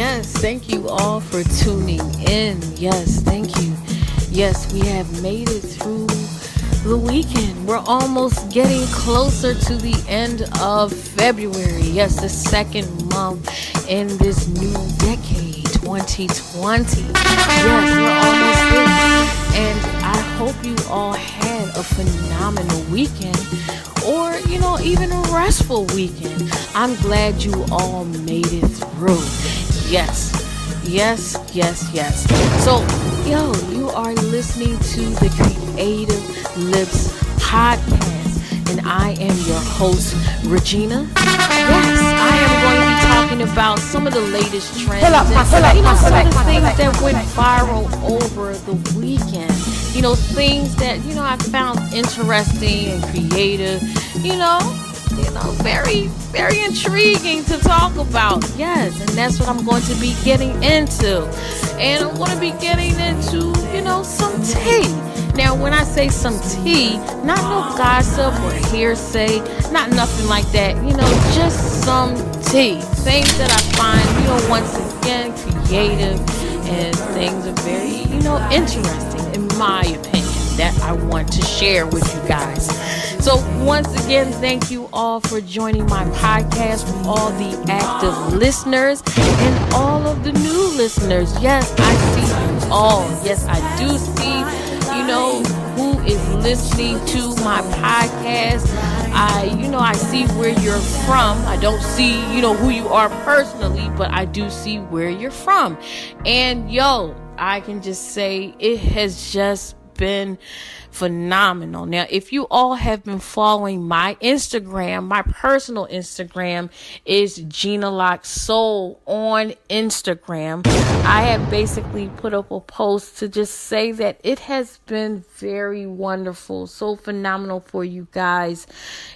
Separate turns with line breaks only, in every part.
Yes, thank you all for tuning in. Yes, thank you. Yes, we have made it through the weekend. We're almost getting closer to the end of February. Yes, the second month in this new decade, 2020. Yes, we're almost there. And I hope you all had a phenomenal weekend, or, even a restful weekend. I'm glad you all made it through. Yes. So, you are listening to the Creative Lips podcast, and I am your host, Regina. Yes, I am going to be talking about some of the latest trends and some of the things that went viral over the weekend. Things that, I found interesting and creative, very, very intriguing to talk about. Yes, and that's what I'm going to be getting into. And I'm going to be getting into, some tea. Now, when I say some tea, not no gossip or hearsay, not nothing like that. Just some tea. Things that I find, once again, creative, and things are very, interesting, in my opinion, that I want to share with you guys. So once again, thank you all for joining my podcast, for all the active listeners and all of the new listeners. Yes, I see you all. Yes, I do see, who is listening to my podcast. I see where you're from. I don't see, who you are personally, but I do see where you're from. And I can just say it has just been phenomenal. Now, if you all have been following my Instagram, my personal Instagram is Gina Lock Soul on Instagram. I have basically put up a post to just say that it has been very wonderful, so phenomenal for you guys.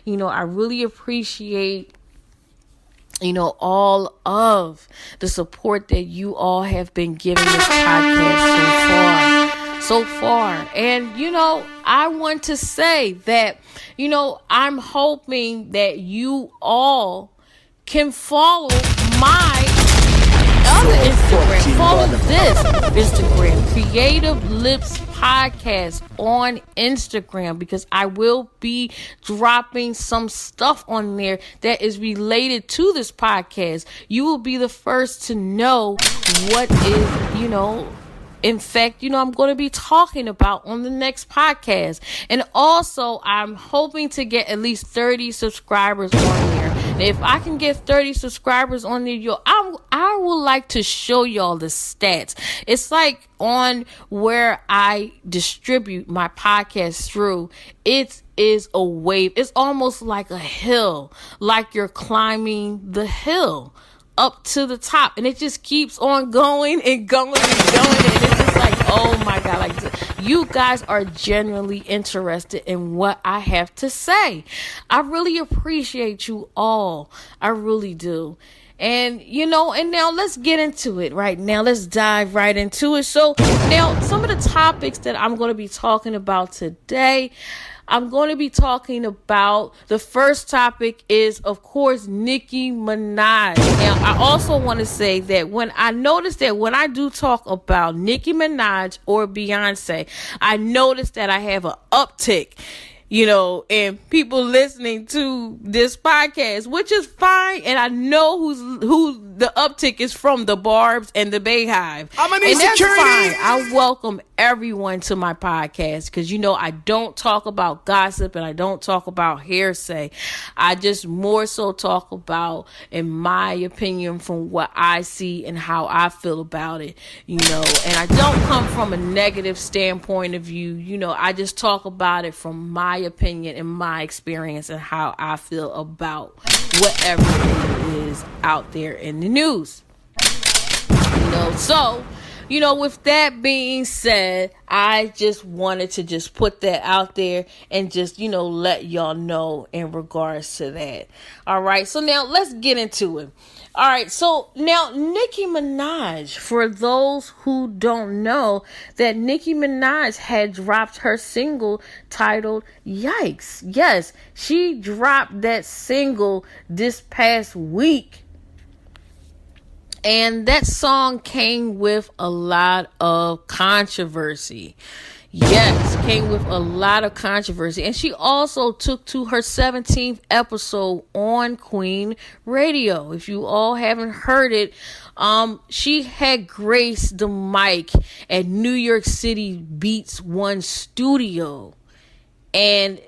I really appreciate all of the support that you all have been giving this podcast so far. And, I want to say that, I'm hoping that you all can follow my other Instagram. Follow this Instagram, Creative Lips Podcast on Instagram, because I will be dropping some stuff on there that is related to this podcast. You will be the first to know what is, in fact, I'm going to be talking about on the next podcast. And also, I'm hoping to get at least 30 subscribers on there. And if I can get 30 subscribers on there, I would like to show y'all the stats. It's like on where I distribute my podcast through, it is a wave. It's almost like a hill, like you're climbing the hill up to the top, and it just keeps on going and going and going, and it's just like, oh my God, like, you guys are genuinely interested in what I have to say. I really appreciate you all. I really do. And, and now let's get into it right now. Let's dive right into it. So now, some of the topics that I'm going to be talking about today, I'm going to be talking about, the first topic is, of course, Nicki Minaj. Now, I also want to say that when I do talk about Nicki Minaj or Beyonce, I notice that I have an uptick, and people listening to this podcast, which is fine. And I know who the uptick is from, the Barbs and the Bayhive.
I'm gonna need security.
Fine. I welcome everyone to my podcast, because I don't talk about gossip and I don't talk about hearsay. I just more so talk about, in my opinion, from what I see and how I feel about it, and I don't come from a negative standpoint of view. I just talk about it from my opinion and my experience and how I feel about whatever it is out there in the news. So, with that being said, I just wanted to just put that out there and just, let y'all know in regards to that. All right. So now let's get into it. All right. So now Nicki Minaj, for those who don't know, that Nicki Minaj had dropped her single titled Yikes. Yes, she dropped that single this past week. And that song came with a lot of controversy. Yes, came with a lot of controversy. And she also took to her 17th episode on Queen Radio. If you all haven't heard it, she had graced the mic at New York City Beats One studio. And,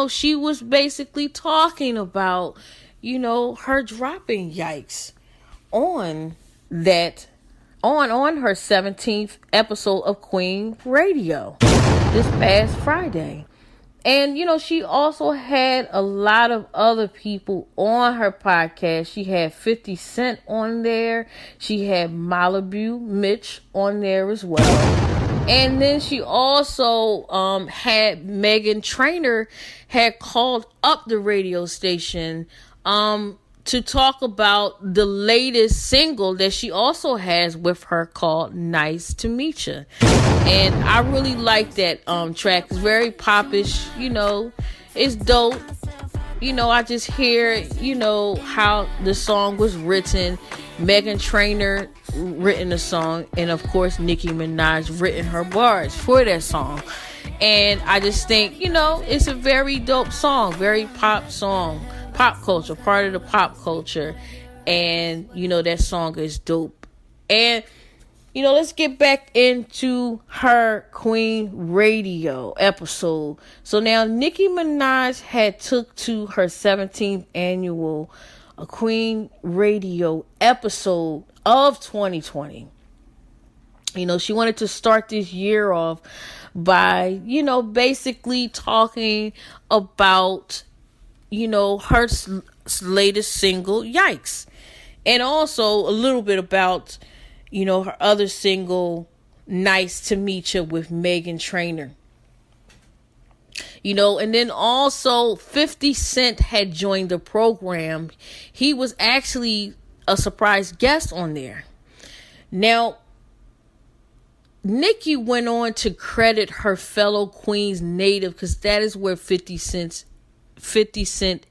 she was basically talking about, her dropping Yikes on that on her 17th episode of Queen Radio this past Friday. And, she also had a lot of other people on her podcast. She had 50 Cent on there. She had Maliibu Miitch on there as well. And then she also had Meghan Trainor had called up the radio station to talk about the latest single that she also has with her called Nice to Meet You. And I really like that track. It's very popish, it's dope. I just hear, how the song was written. Meghan Trainor written the song, and of course Nicki Minaj written her bars for that song. And I just think, it's a very dope song, very pop song. Pop culture, part of the pop culture. And that song is dope. And let's get back into her Queen Radio episode. So now Nicki Minaj had took to her 17th annual Queen Radio episode of 2020. She wanted to start this year off by basically talking about her latest single, Yikes. And also a little bit about, her other single, Nice to Meet You with Meghan Trainor. And then also 50 Cent had joined the program. He was actually a surprise guest on there. Now, Nicki went on to credit her fellow Queens native, because that is where 50 Cent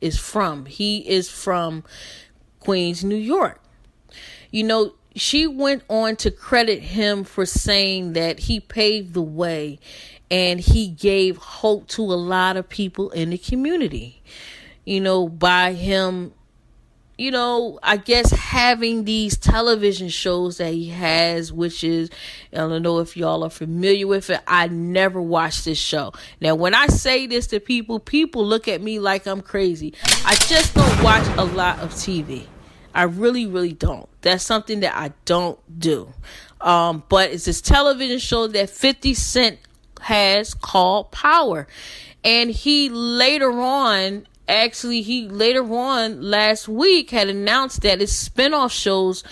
is from. He is from Queens, New York. She went on to credit him for saying that he paved the way and he gave hope to a lot of people in the community. By him, I guess having these television shows that he has, which is, I don't know if y'all are familiar with it. I never watched this show. Now, when I say this to people look at me like I'm crazy. I just don't watch a lot of TV. I really, really don't. That's something that I don't do. But it's this television show that 50 Cent has called Power. And he later on last week had announced that his spinoff shows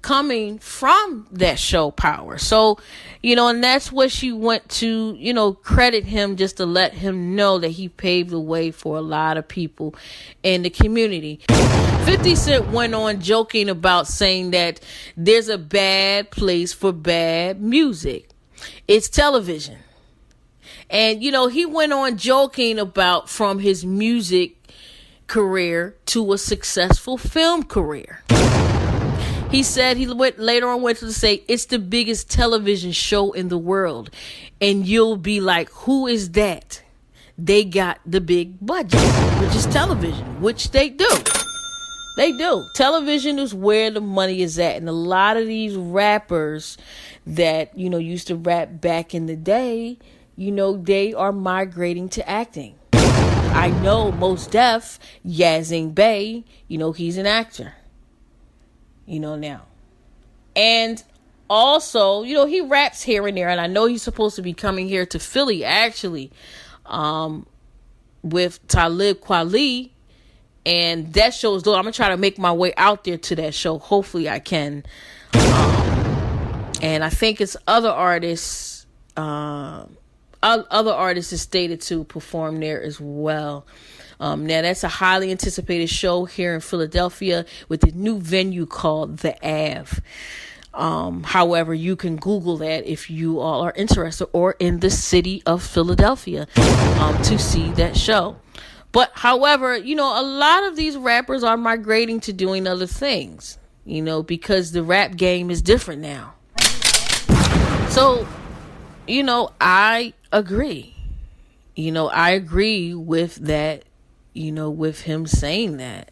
coming from that show Power. So, and that's what she went to, credit him, just to let him know that he paved the way for a lot of people in the community. 50 Cent went on joking about saying that there's a bad place for bad music. It's television. And, he went on joking about from his music career to a successful film career. He said later on went to say it's the biggest television show in the world. And you'll be like, who is that? They got the big budget, which is television, which they do. They do. Television is where the money is at. And a lot of these rappers that, used to rap back in the day, they are migrating to acting. I know Mos Def, Yazing Bey, he's an actor. Now. And also, he raps here and there. And I know he's supposed to be coming here to Philly, actually, with Talib Kweli. And that show's dope. I'm going to try to make my way out there to that show. Hopefully I can. And I think it's other artists is stated to perform there as well. Now that's a highly anticipated show here in Philadelphia with a new venue called The Ave. However, you can Google that if you all are interested or in the city of Philadelphia to see that show. But however, a lot of these rappers are migrating to doing other things. because the rap game is different now. So, I agree. I agree with that, with him saying that.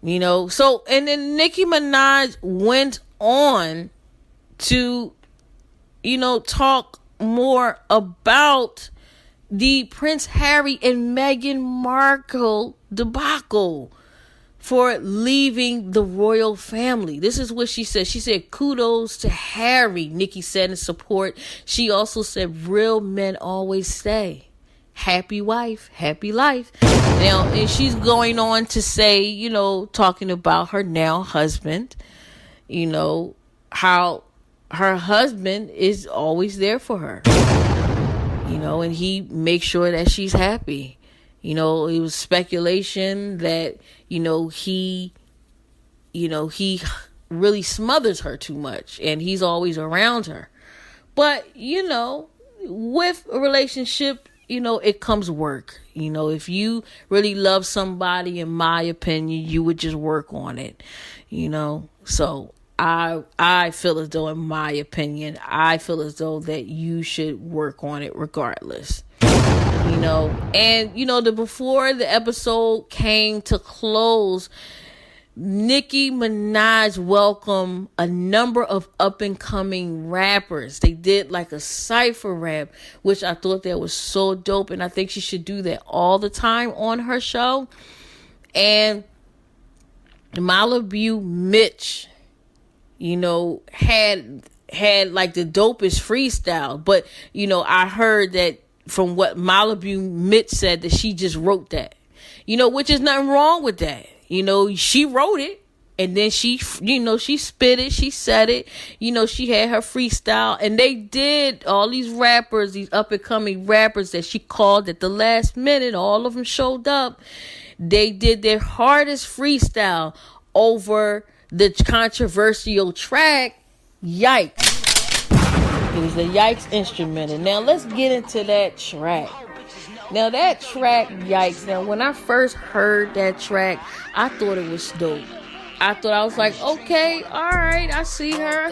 So, and then Nicki Minaj went on to, talk more about the Prince Harry and Meghan Markle debacle for leaving the royal family. This is what she said. She said, kudos to Harry, Nicki said in support. She also said, real men always stay. Happy wife, happy life. Now, and she's going on to say, talking about her now husband, how her husband is always there for her, and he makes sure that she's happy. It was speculation that, he really smothers her too much and he's always around her. But, with a relationship, it comes work. If you really love somebody, in my opinion, you would just work on it, So I feel as though, in my opinion, I feel as though that you should work on it regardless. And before the episode came to close, Nicki Minaj welcomed a number of up and coming rappers. They did like a cypher rap, which I thought that was so dope, and I think she should do that all the time on her show. And Maliibu Miitch, had like the dopest freestyle, but I heard that from what Maliibu Miitch said, that she just wrote that, which is nothing wrong with that. She wrote it and then she spit it, she said it, she had her freestyle, and they did, all these rappers, these up and coming rappers that she called at the last minute, all of them showed up. They did their hardest freestyle over the controversial track, Yikes. It was the Yikes instrumental. Now let's get into that track. Now that track, Yikes. Now when I first heard that track, I thought it was dope. I was like, okay, all right, I see her,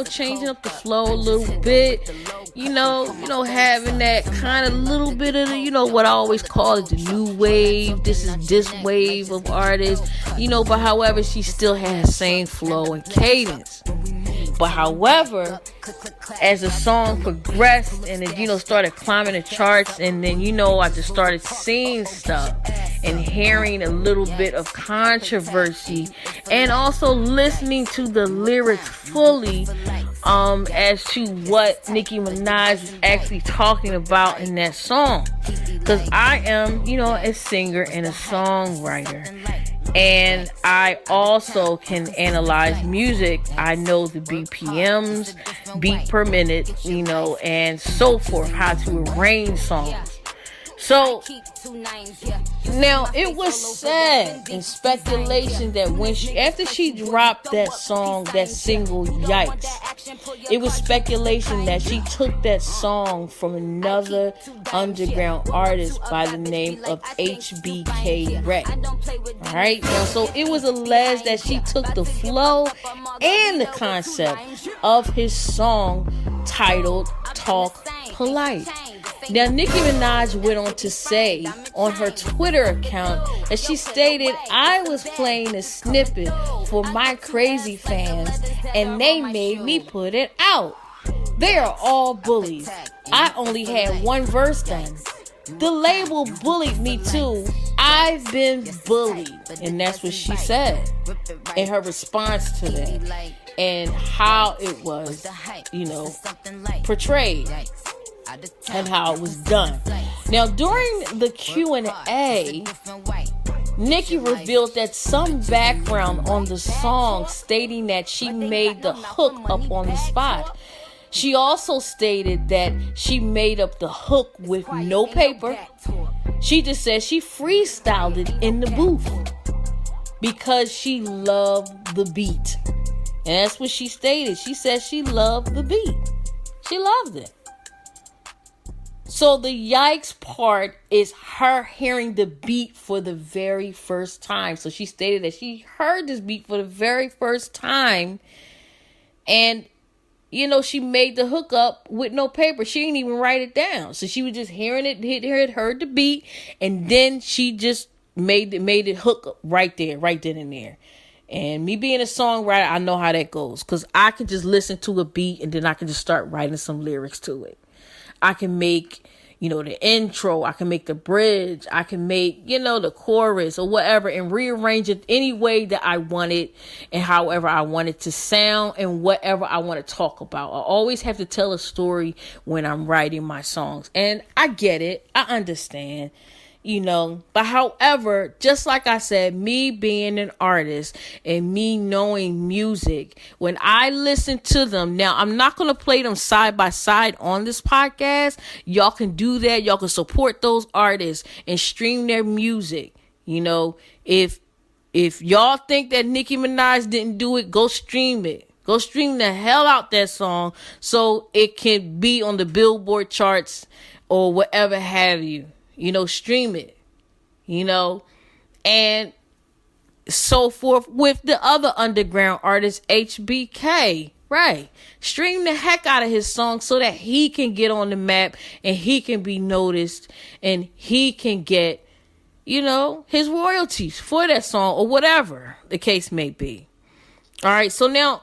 changing up the flow a little bit, having that kind of little bit of the, what I always call it, the new wave. This is this wave of artists, but however, she still has same flow and cadence. But however, as the song progressed and it, started climbing the charts, and then, I just started seeing stuff and hearing a little bit of controversy, and also listening to the lyrics fully, as to what Nicki Minaj is actually talking about in that song. Because I am, a singer and a songwriter. And I also can analyze music. I know the BPMs, beat per minute, and so forth, how to arrange songs. So, now it was said in speculation that after she dropped that song, that single, Yikes, it was speculation that she took that song from another underground artist by the name of HBK RAY. Alright, now so it was alleged that she took the flow and the concept of his song titled Talk Polite. Now, Nicki Minaj went on to say on her Twitter account that she stated, I was playing a snippet for my crazy fans and they made me put it out. They are all bullies. I only had one verse done. The label bullied me too. I've been bullied. And that's what she said in her response to that and how it was, portrayed. And how it was done. Now, during the Q&A, Nicki revealed that some background on the song, stating that she made the hook up on the spot. She also stated that she made up the hook with no paper. She just said she freestyled it in the booth because she loved the beat. And that's what she stated. She said she loved the beat. She loved it. So the yikes part is her hearing the beat for the very first time. So she stated that she heard this beat for the very first time. And, she made the hookup with no paper. She didn't even write it down. So she was just hearing it, heard the beat. And then she just made it hook up right then and there. And me being a songwriter, I know how that goes. Because I can just listen to a beat and then I can just start writing some lyrics to it. I can make, the intro. I can make the bridge. I can make, the chorus or whatever and rearrange it any way that I want it and however I want it to sound and whatever I want to talk about. I always have to tell a story when I'm writing my songs. And I get it. I understand. But however, just like I said, me being an artist and me knowing music, when I listen to them, now I'm not going to play them side by side on this podcast. Y'all can do that. Y'all can support those artists and stream their music. If y'all think that Nicki Minaj didn't do it, go stream it. Go stream the hell out that song so it can be on the Billboard charts or whatever have you. Stream it, and so forth with the other underground artist, HBK RAY. Stream the heck out of his song so that he can get on the map and he can be noticed and he can get, his royalties for that song or whatever the case may be. All right. So now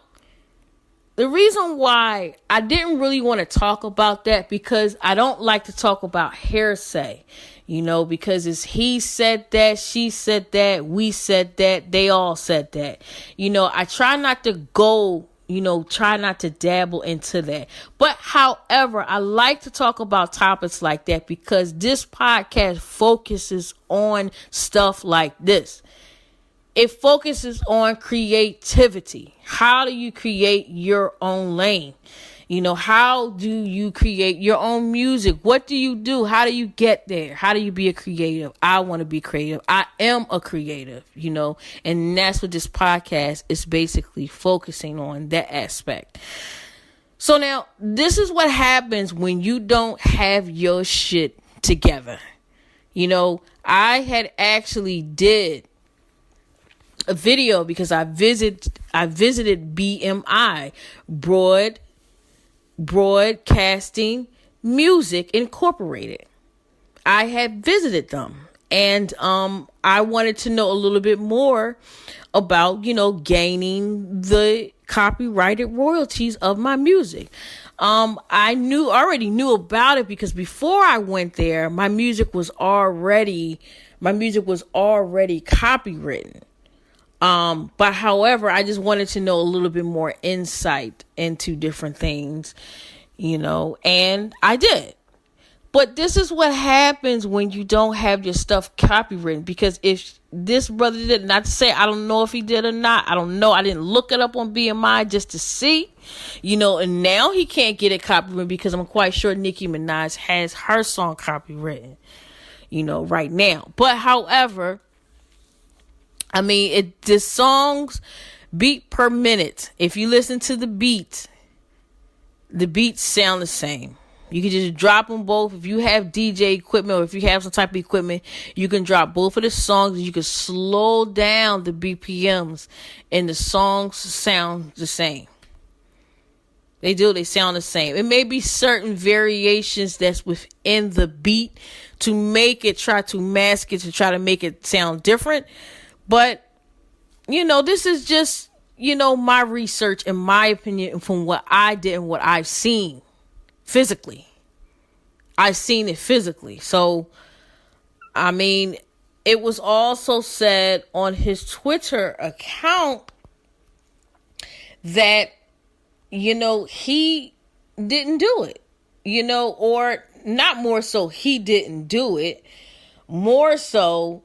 the reason why I didn't really want to talk about that because I don't like to talk about hearsay, because it's he said that, she said that, we said that, they all said that. I try not to go, try not to dabble into that. But however, I like to talk about topics like that because this podcast focuses on stuff like this. It focuses on creativity. How do you create your own lane? How do you create your own music? What do you do? How do you get there? How do you be a creative? I want to be creative. I am a creative, and that's what this podcast is basically focusing on, that aspect. So now, this is what happens when you don't have your shit together. I had actually did a video because I visited BMI, Broadcasting Music Incorporated. I had visited them and I wanted to know a little bit more about, gaining the copyrighted royalties of my music. I already knew about it because before I went there, my music was already copywritten. But however, I just wanted to know a little bit more insight into different things, and I did. But this is what happens when you don't have your stuff copywritten, because if this brother did, not to say, I don't know if he did or not. I don't know. I didn't look it up on BMI just to see, and now he can't get it copywritten because I'm quite sure Nicki Minaj has her song copywritten, right now. But however, the songs beat per minute. If you listen to the beats sound the same. You can just drop them both. If you have DJ equipment or if you have some type of equipment, you can drop both of the songs and you can slow down the BPMs and the songs sound the same. They do. They sound the same. It may be certain variations that's within the beat to try to mask it, to try to make it sound different. But, this is just, my research and my opinion from what I did and what I've seen physically. I've seen it physically. So, it was also said on his Twitter account that, he didn't do it, or not more so he didn't do it, more so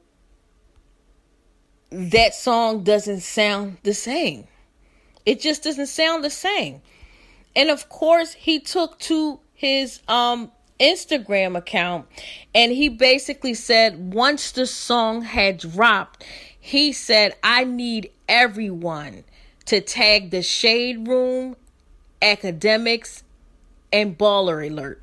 that song doesn't sound the same. It just doesn't sound the same. And of course, he took to his Instagram account and he basically said once the song had dropped, he said, I need everyone to tag the Shade Room, Academics, and Baller Alert.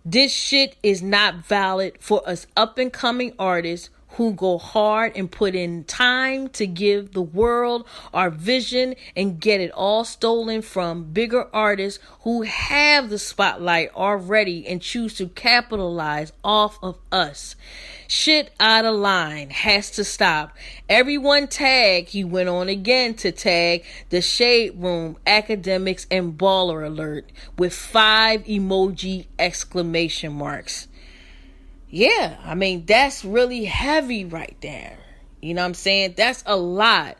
This shit is not valid for us up and coming artists who go hard and put in time to give the world our vision and get it all stolen from bigger artists who have the spotlight already and choose to capitalize off of us. Shit out of line has to stop. Everyone tag, he went on again to tag the Shade Room, Academics, and Baller Alert with 5 emoji exclamation marks. Yeah, I mean, that's really heavy right there. You know what I'm saying? That's a lot.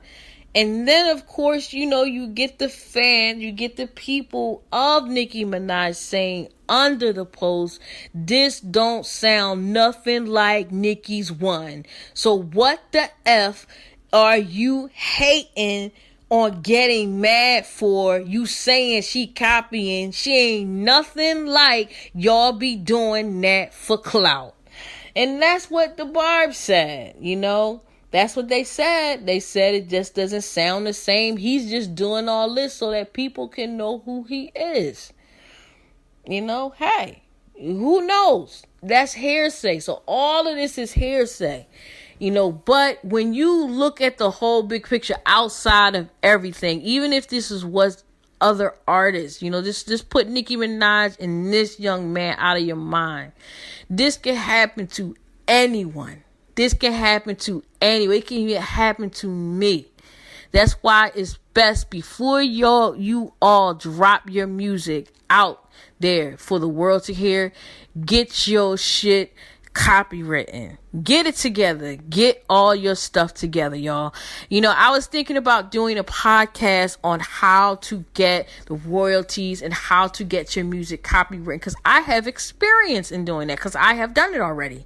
And then, of course, you get the fans, you get the people of Nicki Minaj saying under the post, this don't sound nothing like Nicki's one. So what the F are you hating on, getting mad for? You saying she copying? She ain't nothing like y'all be doing that for clout. And that's what the Barb said, That's what they said. They said it just doesn't sound the same. He's just doing all this so that people can know who he is. Hey, who knows? That's hearsay. So all of this is hearsay. But when you look at the whole big picture outside of everything, even if this is what other artists, just put Nicki Minaj and this young man out of your mind. This can happen to anyone. This can happen to anyone. It can even happen to me. That's why it's best before you all drop your music out there for the world to hear, get your shit copywritten. Get it together. Get all your stuff together, y'all. I was thinking about doing a podcast on how to get the royalties and how to get your music copywritten, because I have experience in doing that, because I have done it already.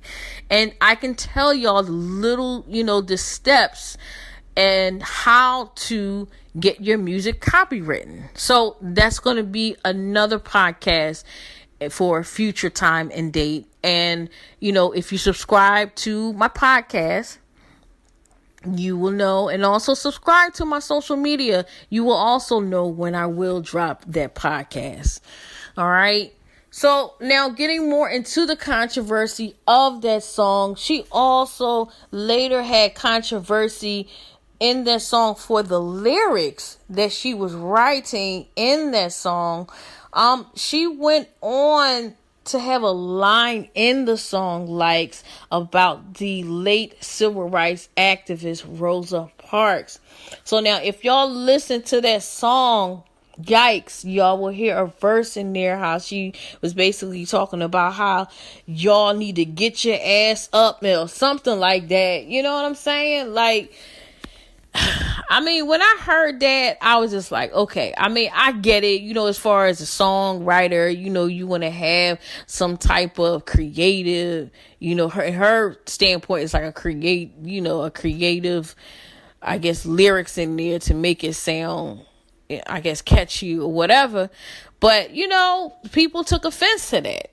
And I can tell y'all the little, the steps and how to get your music copywritten. So that's going to be another podcast for a future time and date. And, if you subscribe to my podcast, you will know. And also subscribe to my social media. You will also know when I will drop that podcast. All right. So now getting more into the controversy of that song. She also later had controversy in that song for the lyrics that she was writing in that song. She went on to have a line in the song Yikes about the late civil rights activist Rosa Parks. So now if y'all listen to that song Yikes, y'all will hear a verse in there how she was basically talking about how y'all need to get your ass up or something like that. You know what I'm saying? Like, I mean, when I heard that, I was just like, okay. I mean, I get it. As far as a songwriter, you want to have some type of creative, her standpoint is like a creative, I guess, lyrics in there to make it sound, I guess, catchy or whatever. But, people took offense to that.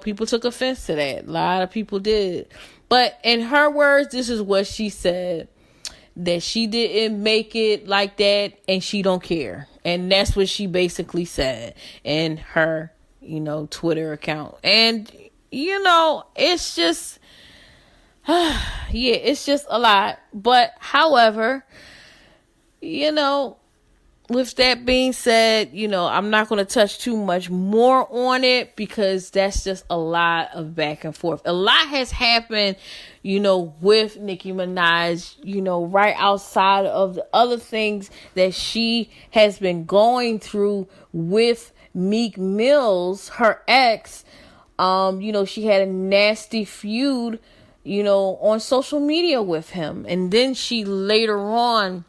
People took offense to that. A lot of people did. But in her words, this is what she said. That she didn't make it like that and she don't care. And that's what she basically said in her, Twitter account. And, it's just, it's just a lot. But however, with that being said, I'm not going to touch too much more on it because that's just a lot of back and forth. A lot has happened, with Nicki Minaj, right outside of the other things that she has been going through with Meek Mills, her ex. She had a nasty feud, on social media with him. And then she later on,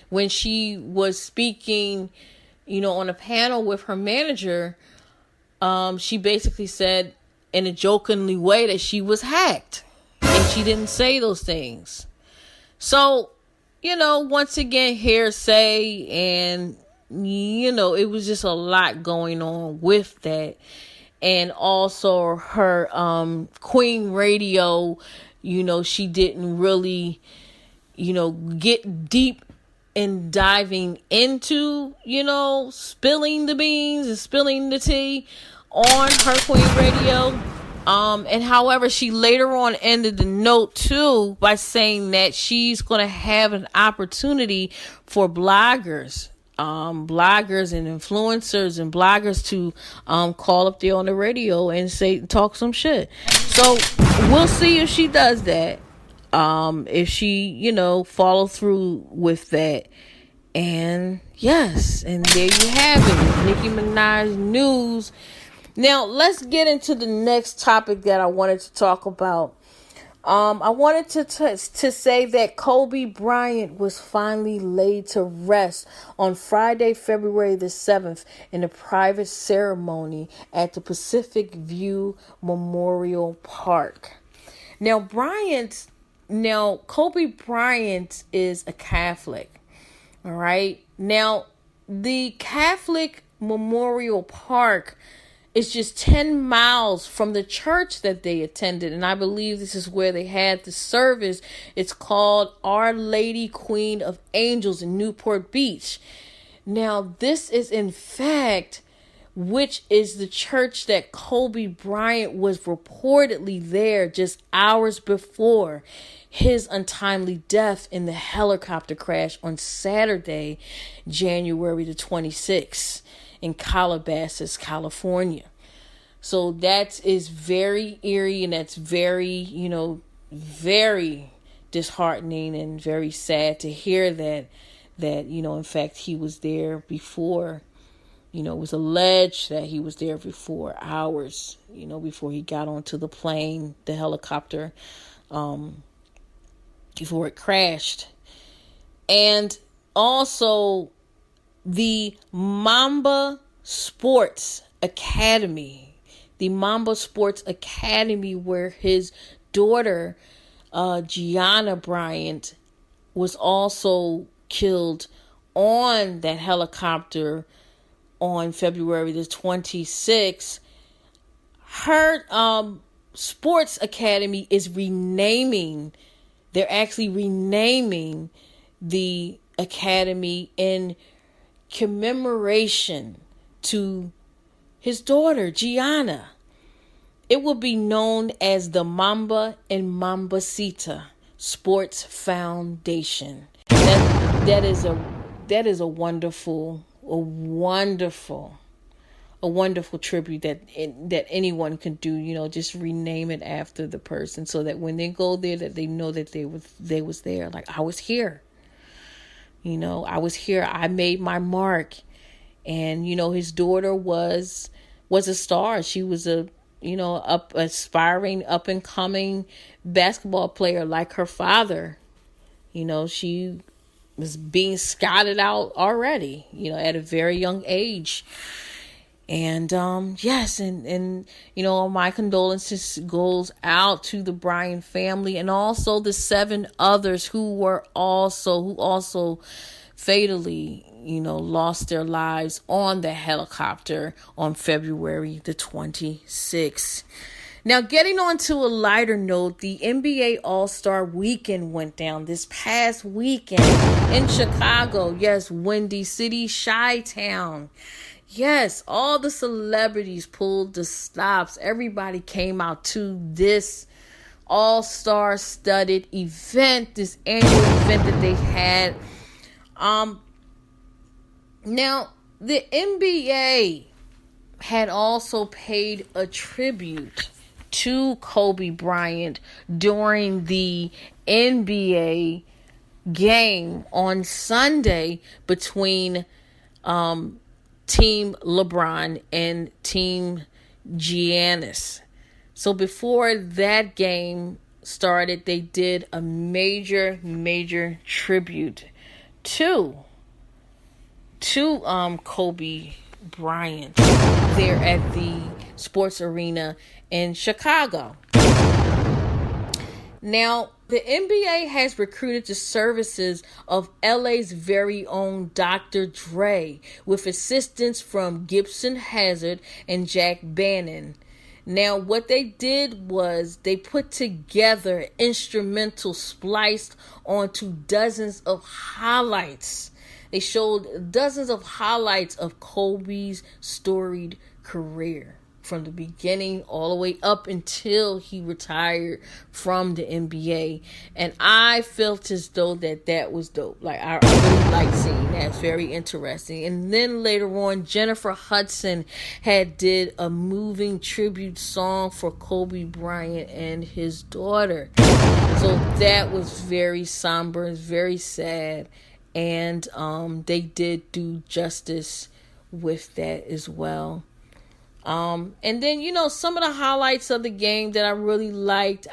when she was speaking, on a panel with her manager, she basically said in a jokingly way that she was hacked. And she didn't say those things. So, once again, hearsay. And, it was just a lot going on with that. And also her Queen Radio, she didn't really, get deep in diving into, spilling the beans and spilling the tea on Her Queen Radio. And however, she later on ended the note too by saying that she's going to have an opportunity for bloggers and influencers and bloggers to call up there on the radio and talk some shit. So we'll see if she does that. If she, follow through with that. And yes, and there you have it. Nicki Minaj news. Now, let's get into the next topic that I wanted to talk about. I wanted to say that Kobe Bryant was finally laid to rest on Friday, February the 7th in a private ceremony at the Pacific View Memorial Park. Now, Kobe Bryant is a Catholic. All right. Now, the Catholic Memorial Park is just 10 miles from the church that they attended. And I believe this is where they had the service. It's called Our Lady Queen of Angels in Newport Beach. Now, this is in fact, which is the church that Kobe Bryant was reportedly there just hours before his untimely death in the helicopter crash on Saturday, January the 26th in Calabasas, California. So that is very eerie, and that's very, very disheartening and very sad to hear that, in fact, he was there before. It was alleged that he was there before hours, before he got onto the plane, the helicopter, before it crashed. And also the Mamba Sports Academy, where his daughter, Gianna Bryant, was also killed on that helicopter on February the 26th. Her sports academy is they're actually renaming the academy in commemoration to his daughter, Gianna. It will be known as the Mamba Mambacita Sports Foundation. That is a wonderful tribute that anyone can do. Just rename it after the person, so that when they go there, that they know that they was there. Like, I was here. I was here. I made my mark. And his daughter was a star. She was a aspiring up and coming basketball player like her father. She was being scouted out already, at a very young age. And yes, and my condolences goes out to the Bryant family, and also the 7 others who also fatally, lost their lives on the helicopter on February the 26th. Now, getting on to a lighter note, the NBA All-Star Weekend went down this past weekend in Chicago. Yes, Windy City, Chi-Town. Yes, all the celebrities pulled the stops. Everybody came out to this all-star studded event, this annual event that they had. Now, the NBA had also paid a tribute to Kobe Bryant during the NBA game on Sunday between Team LeBron and Team Giannis. So before that game started, they did a major tribute to Kobe Bryant there at the sports arena in Chicago. Now, the NBA has recruited the services of LA's very own Dr. Dre with assistance from Gibson Hazard and Jack Bannon. Now, what they did was they put together instrumental spliced onto dozens of highlights. They showed dozens of highlights of Kobe's storied career from the beginning all the way up until he retired from the NBA. And I felt as though that was dope. Like, I really like seeing that. It's very interesting. And then later on, Jennifer Hudson had did a moving tribute song for Kobe Bryant and his daughter. So that was very somber, it's very sad. And they did do justice with that as well. And then, some of the highlights of the game that I really liked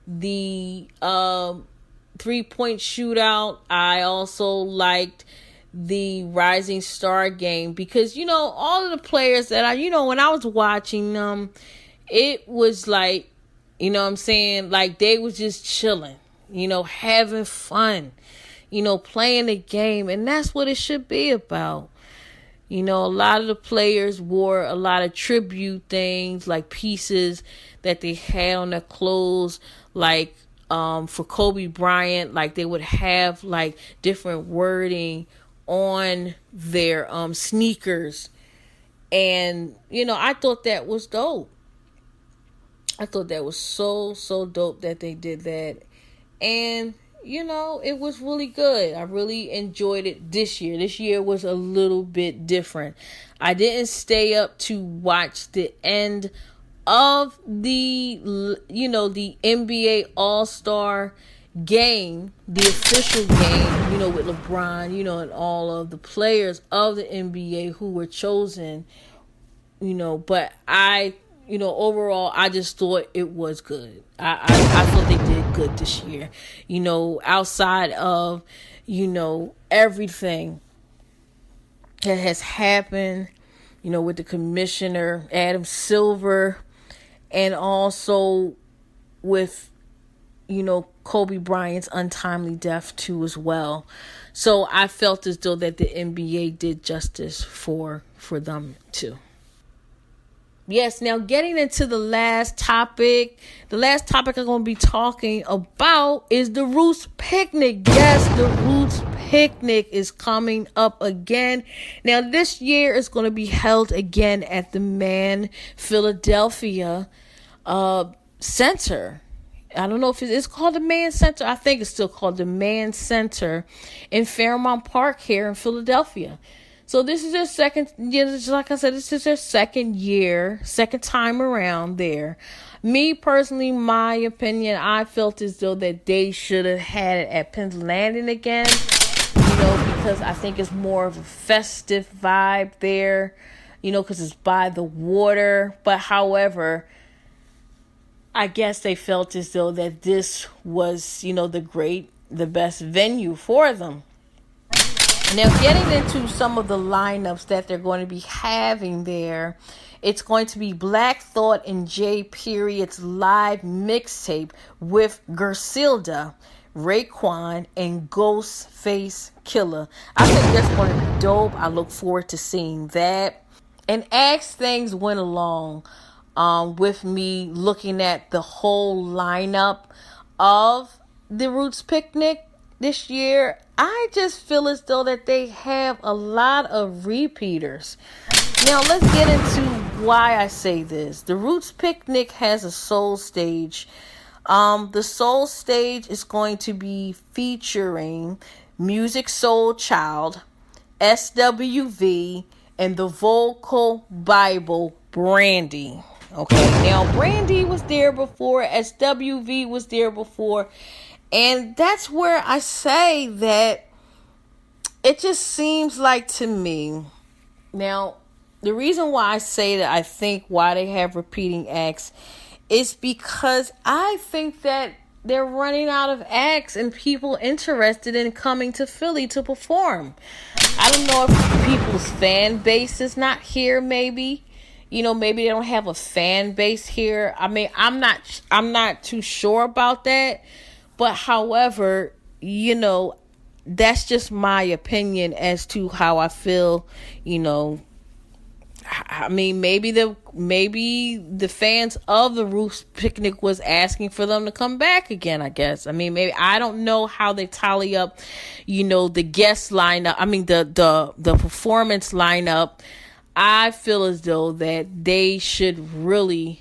the 3-point shootout. I also liked the Rising Star game because, all of the players that when I was watching them, it was like, what I'm saying? Like, they was just chilling, having fun, playing the game. And that's what it should be about. A lot of the players wore a lot of tribute things, like pieces that they had on their clothes, like for Kobe Bryant, like they would have like different wording on their sneakers. And, I thought that was dope. I thought that was so dope that they did that. And, it was really good. I really enjoyed it this year. This year was a little bit different. I didn't stay up to watch the end of the NBA All-Star game, the official game, with LeBron, and all of the players of the NBA who were chosen, but overall, I just thought it was good. I thought they did good this year. Outside of, everything that has happened, with the commissioner, Adam Silver, and also with, Kobe Bryant's untimely death too as well. So I felt as though that the NBA did justice for them too. Yes, now getting into the last topic. The last topic I'm going to be talking about is the Roots Picnic. Yes, the Roots Picnic is coming up again. Now, this year is going to be held again at the Man Philadelphia Center. I don't know if it's called the Man Center. I think it's still called the Man Center in Fairmount Park here in Philadelphia. So this is their second, just like I said, this is their second time around there. Me personally, my opinion, I felt as though that they should have had it at Penn's Landing again, because I think it's more of a festive vibe there, because it's by the water. But however, I guess they felt as though that this was, the best venue for them. Now, getting into some of the lineups that they're going to be having there, it's going to be Black Thought and J Period's live mixtape with Gersilda, Raekwon, and Ghostface Killer. I think that's going to be dope. I look forward to seeing that. And as things went along, with me looking at the whole lineup of the Roots Picnic this year, I just feel as though that they have a lot of repeaters. Now, let's get into why I say this. The Roots Picnic has a soul stage. The soul stage is going to be featuring Music Soul Child, SWV, and the Vocal Bible, Brandy. Okay, now Brandy was there before, SWV was there before, and that's where I say that it just seems like to me. Now, the reason why I say that I think why they have repeating acts is because I think that they're running out of acts and people interested in coming to Philly to perform. I don't know if people's fan base is not here, maybe. Maybe they don't have a fan base here. I mean, I'm not too sure about that. But however, that's just my opinion as to how I feel, I mean, maybe the fans of the Roots Picnic was asking for them to come back again, I guess. I mean, maybe, I don't know how they tally up, the guest lineup. I mean, the performance lineup. I feel as though that they should really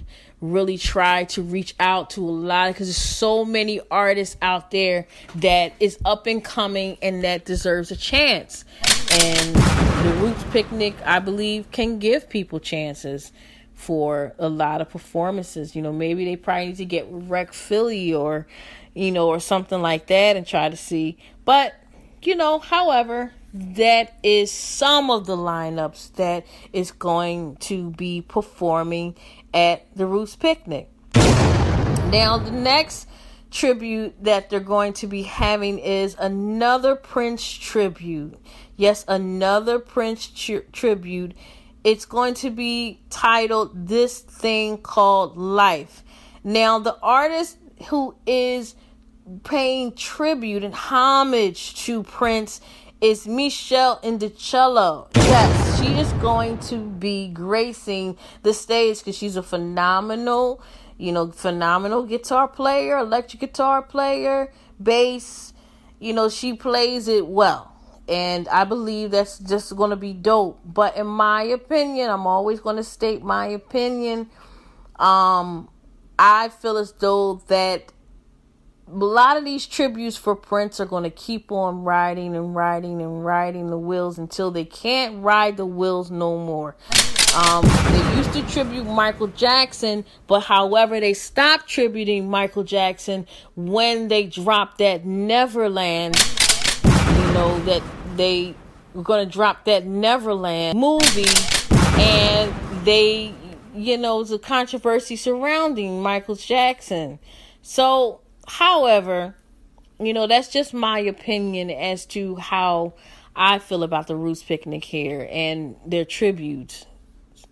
try to reach out to a lot, because there's so many artists out there that is up and coming and that deserves a chance. And the Roots Picnic, I believe, can give people chances for a lot of performances. Maybe they probably need to get Rec Philly or something like that and try to see. But however, that is some of the lineups that is going to be performing at the Roots Picnic. Now, the next tribute that they're going to be having is another Prince tribute. Yes, another Prince tribute. It's going to be titled This Thing Called Life. Now, the artist who is paying tribute and homage to Prince is Michelle Indicello. Yes, she is going to be gracing the stage because she's a phenomenal guitar player, electric guitar player, bass. She plays it well. And I believe that's just going to be dope. But in my opinion, I'm always going to state my opinion. I feel as though that a lot of these tributes for Prince are going to keep on riding the wheels until they can't ride the wheels no more. They used to tribute Michael Jackson, but however, they stopped tributing Michael Jackson when they dropped that Neverland, that they were going to drop that Neverland movie, and they, it's a controversy surrounding Michael Jackson. So, however, that's just my opinion as to how I feel about the Roots Picnic here and their tributes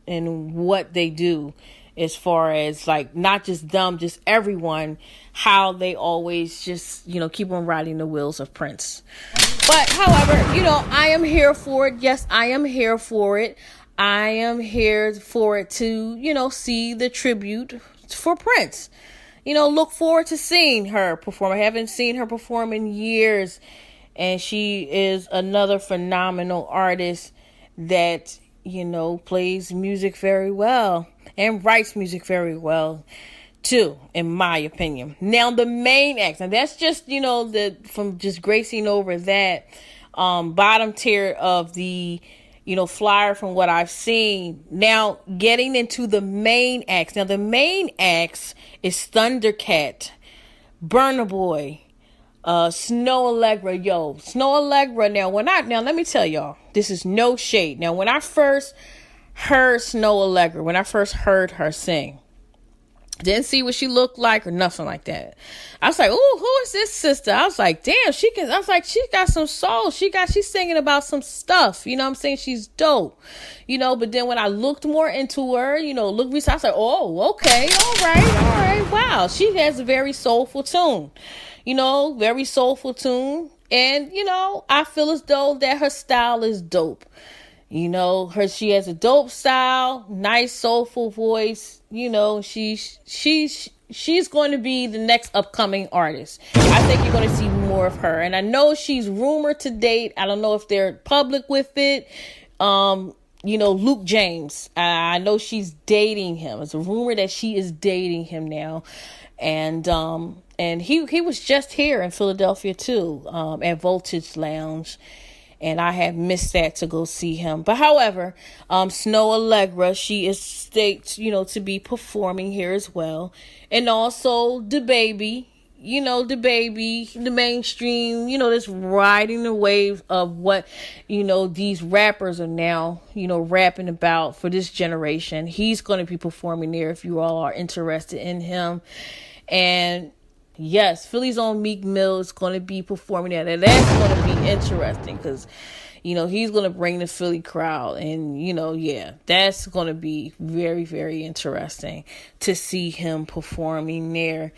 and what they do as far as, like, not just them, just everyone, how they always just, keep on riding the wheels of Prince. But, however, I am here for it. Yes, I am here for it. I am here for it to, see the tribute for Prince. Look forward to seeing her perform. I haven't seen her perform in years. And she is another phenomenal artist that, plays music very well and writes music very well, too, in my opinion. Now, the main act, and that's just, from just gracing over that bottom tier of the flyer from what I've seen. Now, getting into the main acts. Now, the main acts is Thundercat, Burna Boy, Snow Allegra. Yo, Snow Allegra. Now, let me tell y'all, this is no shade. Now, when I first heard Snow Allegra, when I first heard her sing, didn't see what she looked like or nothing like that. I was like, "Oh, who is this sister?" I was like, "Damn, she got some soul. She's singing about some stuff. I'm saying? She's dope. But then when I looked more into her, I was like, "Oh, okay, all right. Wow, she has a very soulful tune. Very soulful tune. And, I feel as though that her style is dope. She has a dope style, nice soulful voice. She's going to be the next upcoming artist. I think you're going to see more of her. And I know she's rumored to date. I don't know if they're public with it. Luke James. I know she's dating him. It's a rumor that she is dating him now. And he was just here in Philadelphia too, at Voltage Lounge. And I have missed that to go see him. But however, Snow Allegra, she is staked, to be performing here as well. And also the baby, the mainstream, that's riding the wave of what, these rappers are now, rapping about for this generation. He's going to be performing there if you all are interested in him. And yes, Philly's own Meek Mill is going to be performing there. And that's going to be interesting because, he's going to bring the Philly crowd. And, that's going to be very, very interesting to see him performing there.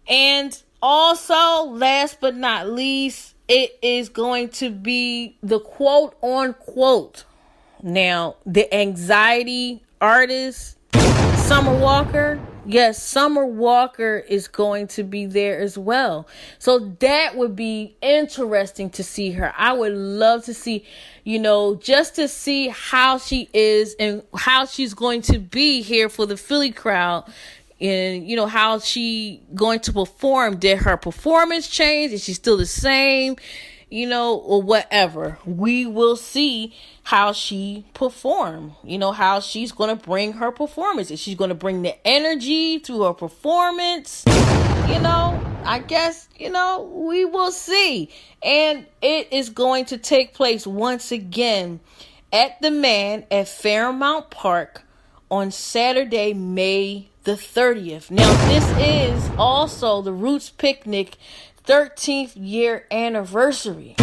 And also, last but not least, it is going to be the quote unquote. Now, the anxiety artist, Summer Walker. Yes, Summer Walker is going to be there as well. So that would be interesting to see her. I would love to see, just to see how she is and how she's going to be here for the Philly crowd. And, how she going to perform. Did her performance change? Is she still the same? Or whatever. We will see how she perform. How she's going to bring her performance. Is she going to bring the energy through her performance? I guess, we will see. And it is going to take place once again at the Man at Fairmount Park on Saturday, May the 30th. Now, this is also the Roots Picnic 13th year anniversary.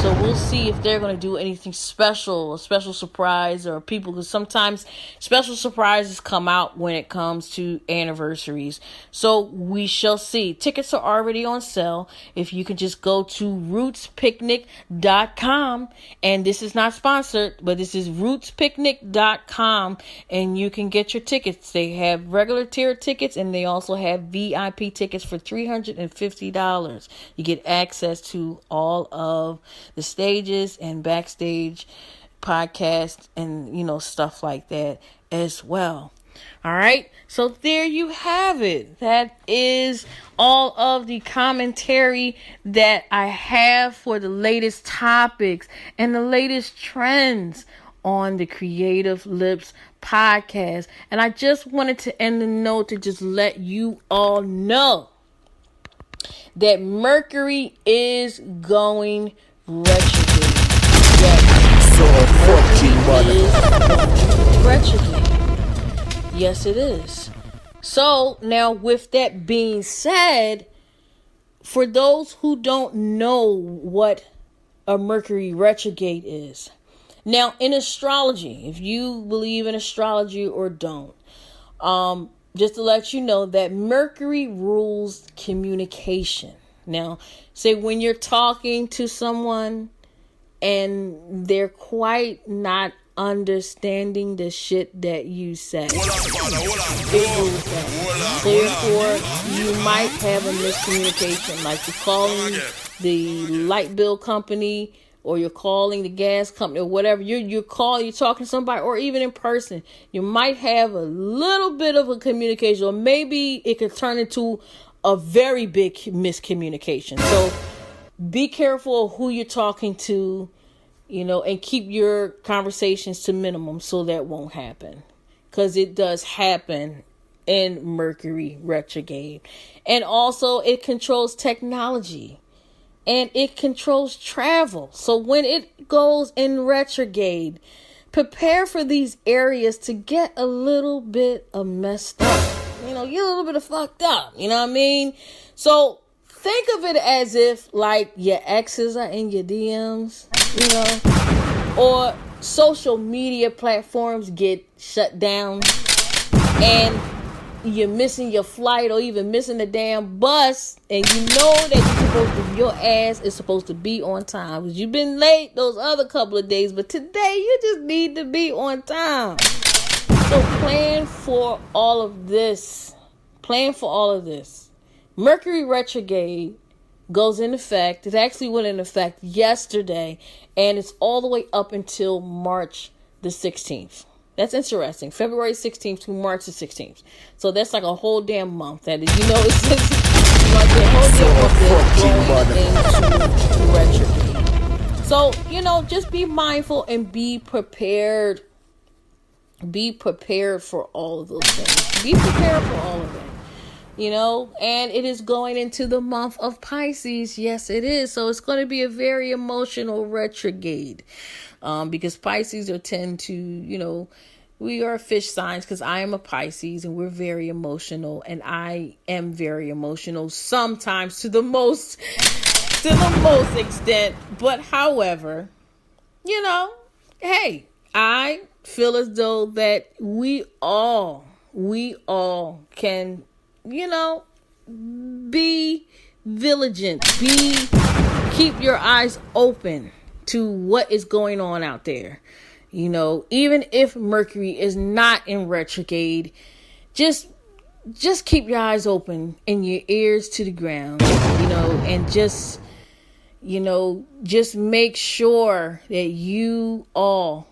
So we'll see if they're going to do anything special, a special surprise, or people, because sometimes special surprises come out when it comes to anniversaries. So we shall see. Tickets are already on sale. If you can just go to rootspicnic.com, and this is not sponsored, but this is rootspicnic.com, and you can get your tickets. They have regular tier tickets, and they also have VIP tickets for $350. You get access to all of the stages and backstage podcasts and, stuff like that as well. All right. So there you have it. That is all of the commentary that I have for the latest topics and the latest trends on the Creative Lips podcast. And I just wanted to end the note to just let you all know that Mercury is going retrograde. Yes. Retrograde. Yes, it is. So now, with that being said, for those who don't know what a Mercury retrograde is, now in astrology, if you believe in astrology or don't, just to let you know that Mercury rules communication. Now, say when you're talking to someone and they're quite not understanding the shit that you say, it rules that. Therefore, you might have a miscommunication, like you're calling the light bill company, or you're calling the gas company, or whatever. You're talking to somebody, or even in person. You might have a little bit of a communication, or maybe it could turn into a very big miscommunication. So be careful of who you're talking to, and keep your conversations to minimum so that won't happen. Because it does happen in Mercury retrograde. And also it controls technology. And it controls travel. So when it goes in retrograde, prepare for these areas to get a little bit of messed up. Get a little bit of fucked up. You know what I mean? So think of it as if like your exes are in your DMs, or social media platforms get shut down and you're missing your flight or even missing the damn bus, and that your ass is supposed to be on time because you've been late those other couple of days, but today you just need to be on time. So plan for all of this. Mercury retrograde goes in effect. It actually went in effect yesterday, and it's all the way up until March the 16th. That's interesting. February 16th to March the 16th. So that's like a whole damn month. That is, it's like a whole damn month that's going into retrograde. So, just be mindful and be prepared. Be prepared for all of those things. Be prepared for all of that. And it is going into the month of Pisces. Yes, it is. So it's going to be a very emotional retrograde. Because Pisces tend to, we are fish signs, because I am a Pisces and we're very emotional, and I am very emotional sometimes to the most extent. But however, hey, I feel as though that we all can, be vigilant, keep your eyes open to what is going on out there. Even if Mercury is not in retrograde, just just keep your eyes open and your ears to the ground, and just make sure that you all,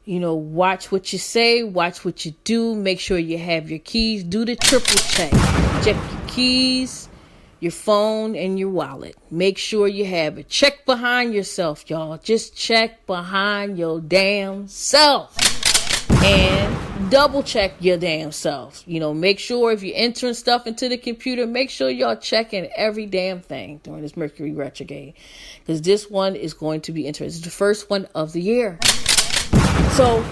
watch what you say, watch what you do, make sure you have your keys, do the triple check, check your keys, your phone, and your wallet. Make sure you have it. Check behind yourself, y'all. Just check behind your damn self. And double check your damn self. Make sure if you're entering stuff into the computer, make sure y'all checking every damn thing during this Mercury retrograde. Because this one is going to be interesting. It's the first one of the year. So,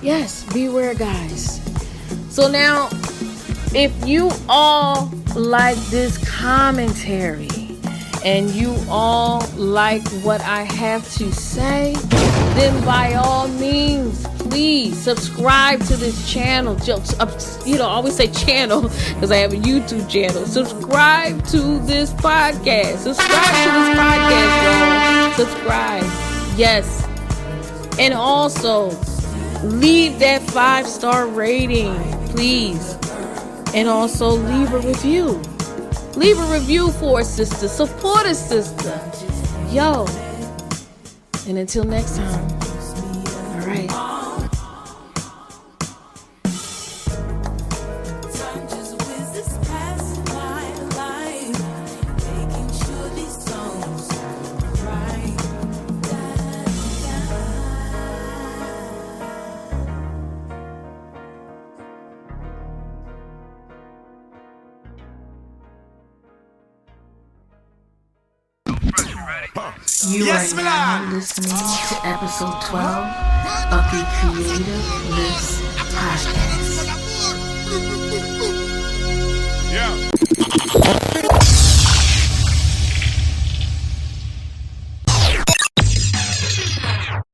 yes, beware, guys. So now, if you all like this commentary and you all like what I have to say, then by all means, please subscribe to this channel. I always say channel because I have a YouTube channel. Subscribe to this podcast. Y'all. Subscribe. Yes. And also, leave that 5-star rating, please. And also, leave a review. Leave a review for a sister. Support a sister. Yo. And until next time. All right. You are now listening to episode 12 of the Creative Bliss Podcast.